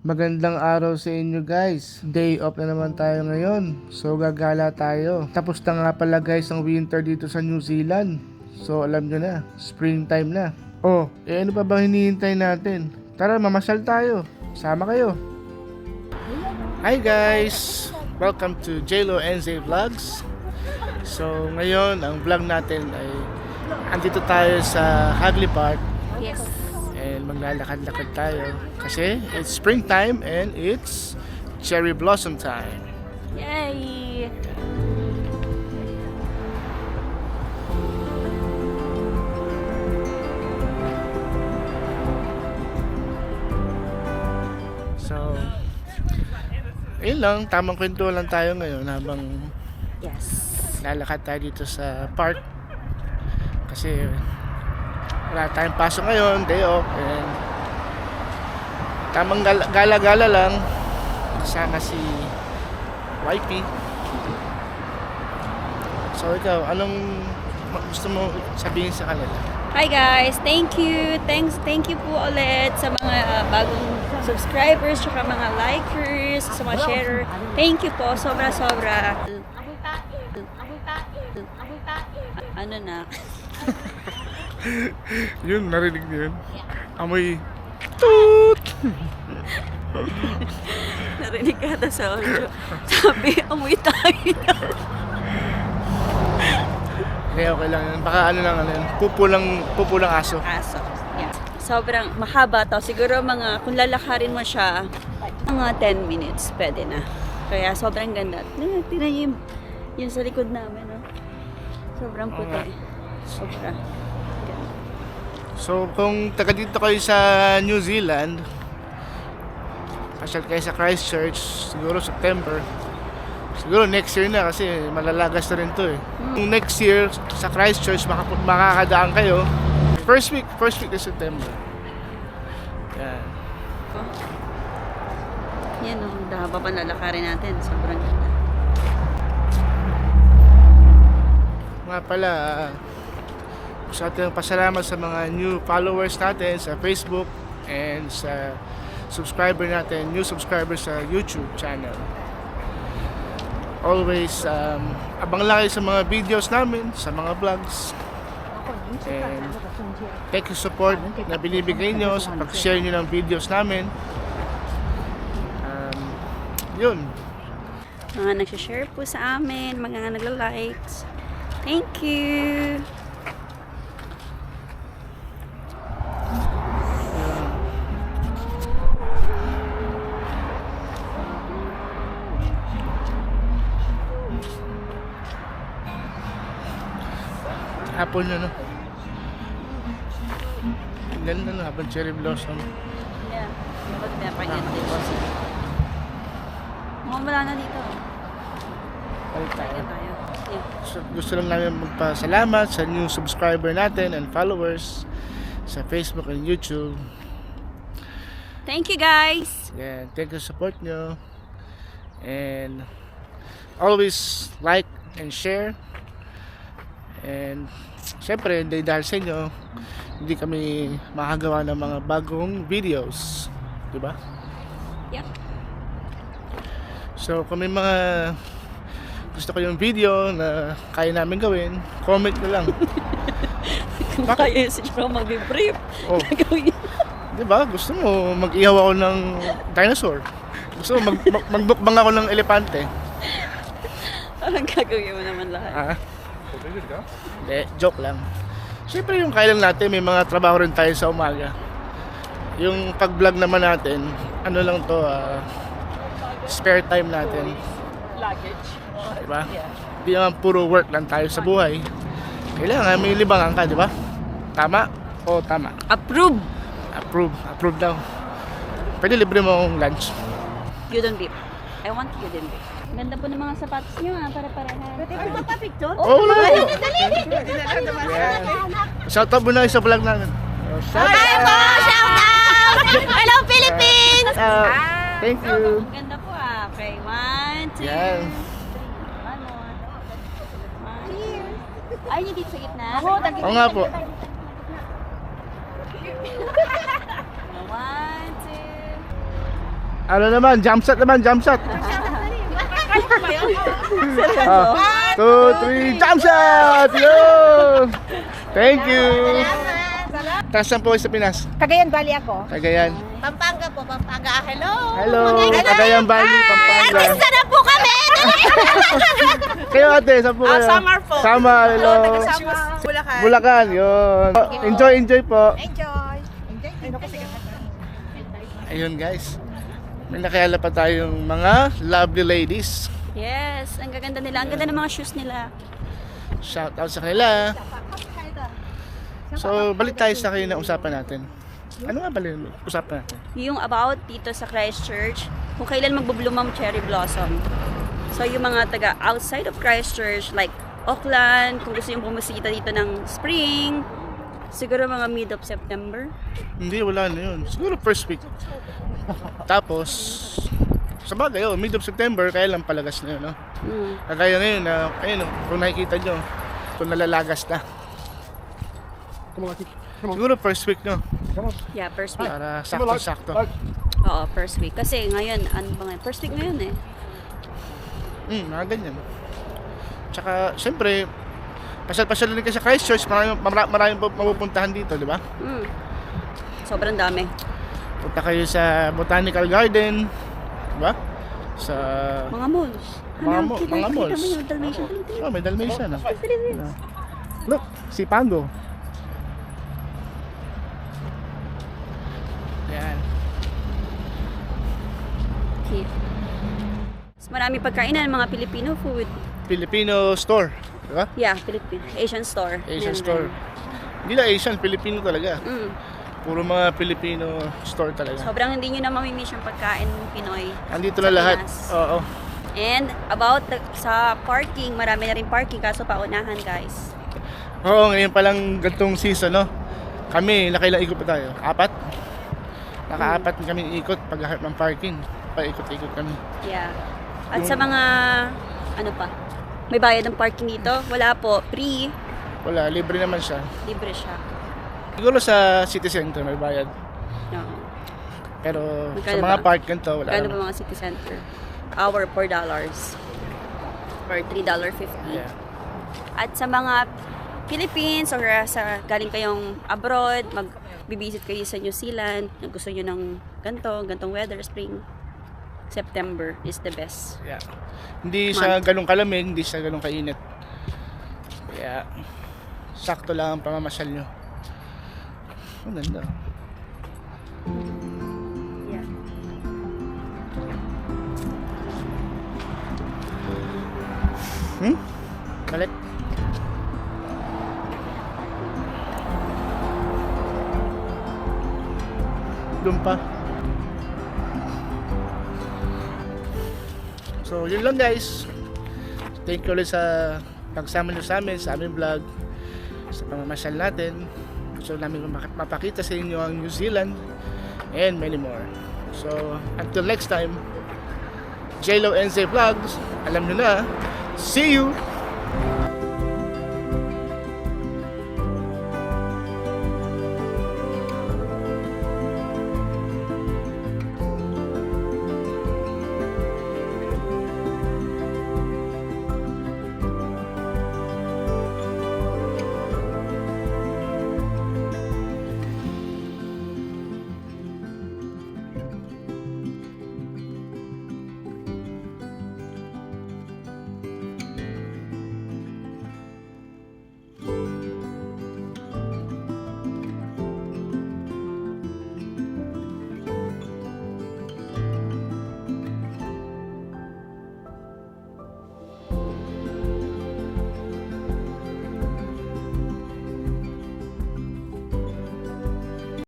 Magandang araw sa inyo guys. Day off na naman tayo ngayon. So gagala tayo. Tapos na nga pala guys ang winter dito sa New Zealand. So alam nyo na, springtime na. Oh, ano pa bang hinihintay natin? Tara, mamasyal tayo. Sama kayo. Hi guys! Welcome to JLo NZ Vlogs. So ngayon, ang vlog natin ay andito tayo sa Hagley Park. Yes. And maglalakad-lakad tayo kasi it's springtime and it's cherry blossom time. Yay! So, ayun lang, tamang kwento lang tayo ngayon habang Yes. lalakad tayo dito sa park kasi wala tayong pasok ngayon, day off, and tamang gala-gala lang kasama si YP. So ikaw, anong gusto mo sabihin sa kanila? Hi guys, thank you. Thank you po ulit sa mga bagong subscribers, tsaka mga likers, sa mga sharer. Thank you po, sobra-sobra. Ano na? Yun, narinig niyo yun? Amoy toot! Narinig ka ata sa audio. Sabi, amoy tayo. Okay, okay lang yun. Baka ano lang, pupo lang aso. Aso. Yeah. Sobrang mahaba to. Siguro mga, kung lalakarin mo siya, mga 10 minutes, pwede na. Kaya sobrang ganda. Tingnan niyo yung sa likod namin, no? Sobrang puti. Sobra. So, kung taga dito kayo sa New Zealand, pasyal kayo sa Christchurch, siguro September. Siguro next year na kasi malalagas na rin to eh. Kung next year sa Christchurch makakadaan kayo, first week of September. Yan. Yan, no? Dahaba pa lalakarin natin. Sobrang ganda. Nga pala, gusto natin pasalamat sa mga new followers natin sa Facebook and sa subscriber natin, new subscribers sa YouTube channel. Always, abang lang kayo sa mga videos namin, sa mga vlogs. And thank you support na binibigay nyo sa pag-share nyo ng videos namin. Yun. Mga nagsishare po sa amin, mga nagla-likes. Thank you! Hapon na, no? Ganda na habang cherry blossom. Yeah. Dapat pinapanyan dito. Wala na dito. Balik tayo. Kaya tayo. Yeah. So, gusto lang namin magpasalamat sa new subscriber natin and followers sa Facebook and YouTube. Thank you guys! Yeah, thank you sa support nyo. And always like and share. And syempre, dahil sa inyo, hindi kami makagawa ng mga bagong videos. Diba? Yep. So, kung may mga gusto ko yung video na kaya namin gawin, comment nyo lang. Kung kaya si Joe mag-brief. Oh. Gagawin. Diba? Gusto mo mag-ihaw ako ng dinosaur. Gusto mo magbukbang ako ng elepante. Parang gagawin mo naman lahat. Hindi, joke lang. Siyempre yung kailan natin, may mga trabaho rin tayo sa umaga. Yung pag-vlog naman natin, ano lang to, spare time natin. Diba? Hindi naman puro work lang tayo sa buhay. Kailangan may libangan ka, diba? Tama o tama? Approve! Approve daw. Pwede libre mo akong lunch. Gyudon beef. I want gyudon beef. Ganda po ng mga sapatos nyo para-parahan. Ay, magpa-picture? Oo, Dali, wala. Shout out muna sa vlog namin. Shout Hi po! Shout out! Hello, Philippines! Thank you. Ang ganda po ah. Okay, 1, 2, Yan. 1 more. Cheers! Ay, hindi dito sa gitna. Oo nga po. 1, 2. Ano naman, jump shot naman, jump shot. 2, 3, jump shot! Yun! Thank you! Taas lang po sa Pinas. Cagayan Valley ako. Cagayan. Pampanga po, Pampanga. Hello! Hello! Cagayan Valley, Pampanga. Artista na po kami! Kayo ate, saan po kayo? Samar po. Samar, hello. Bulacan. Bulacan, yun. Enjoy po. Enjoy. Ayun guys. May nakilala pa tayong mga lovely ladies. Yes, ang gaganda nila. Ang ganda ng mga shoes nila. Shout out sa kanila. So, balik tayo sa kanina usapan natin. Ano nga balik usapan natin? Yung about dito sa Christchurch, kung kailan magbubloom ang cherry blossom. So, yung mga taga outside of Christchurch, like Auckland, kung gusto yung bumusita dito ng spring, siguro mga mid of September. Hindi, wala na yun. Siguro first week. Tapos, sa bagay, mid of September, kaya lang palagas na yun, no? Kagaya ngayon, ayun, kung nakikita nyo, ito nalalagas na. Siguro first week, no? Yeah, first week. Para sakto-sakto. Oo, first week. Kasi ngayon, ano ba ngayon? First week ngayon eh. Mga ganyan. Tsaka, siyempre, pasyal-pasyal din kayo sa Christchurch, maraming mapupuntahan dito, di ba? Sobrang dami. Punta kayo sa Botanical Garden, di ba? Sa Mga malls. mga malls. Kita mo yung Dalmatian. Oh, may Dalmatian, no? Look, si Pango. Yan. Okay. Mas marami pagkainan, mga Filipino food. Filipino store, di ba? Yeah, Filipino. Asian store. Asian Yan, store. Hindi lang Asian, Filipino talaga. yan. Puro mga Filipino store talaga. Sobrang hindi nyo na mamimiss yung pagkain Pinoy. Andito sa na lahat. Pinas. Oo. And about sa parking, marami na rin parking kaso paunahan guys. Oo, ngayon pa lang gantong season, no? Kami, nakailang ikot pa tayo? 4? Naka-4 kami ikot paghahanap ng parking. Paikot-ikot kami. Yeah. At sa mga, ano pa, may bayad ng parking dito? Wala po, free, Wala, libre naman siya. libre siya. Siguro sa city center may bayad. No. Pero Magkano sa mga ba? park ganito, wala Kano naman. ba mga city center? Hour, $4. Or $3.50. Yeah. At sa mga Philippines or sa galing kayong abroad, mag-visit kayo sa New Zealand, kung gusto nyo ng gantong weather, spring, September is the best. Yeah. Hindi siya ganun kalamig, hindi siya ganun kainit. Kaya sakto lang ang pamamasyal nyo. Ang ganda. Yeah. Galit. Doon pa. So, yun lang guys. Thank you ulit sa pagsama nyo sa amin, sa aming vlog, sa pamamasyal natin. Gusto namin mapakita sa inyo ang New Zealand and many more. So, until next time, JLo NZ Vlogs, alam nyo na, see you!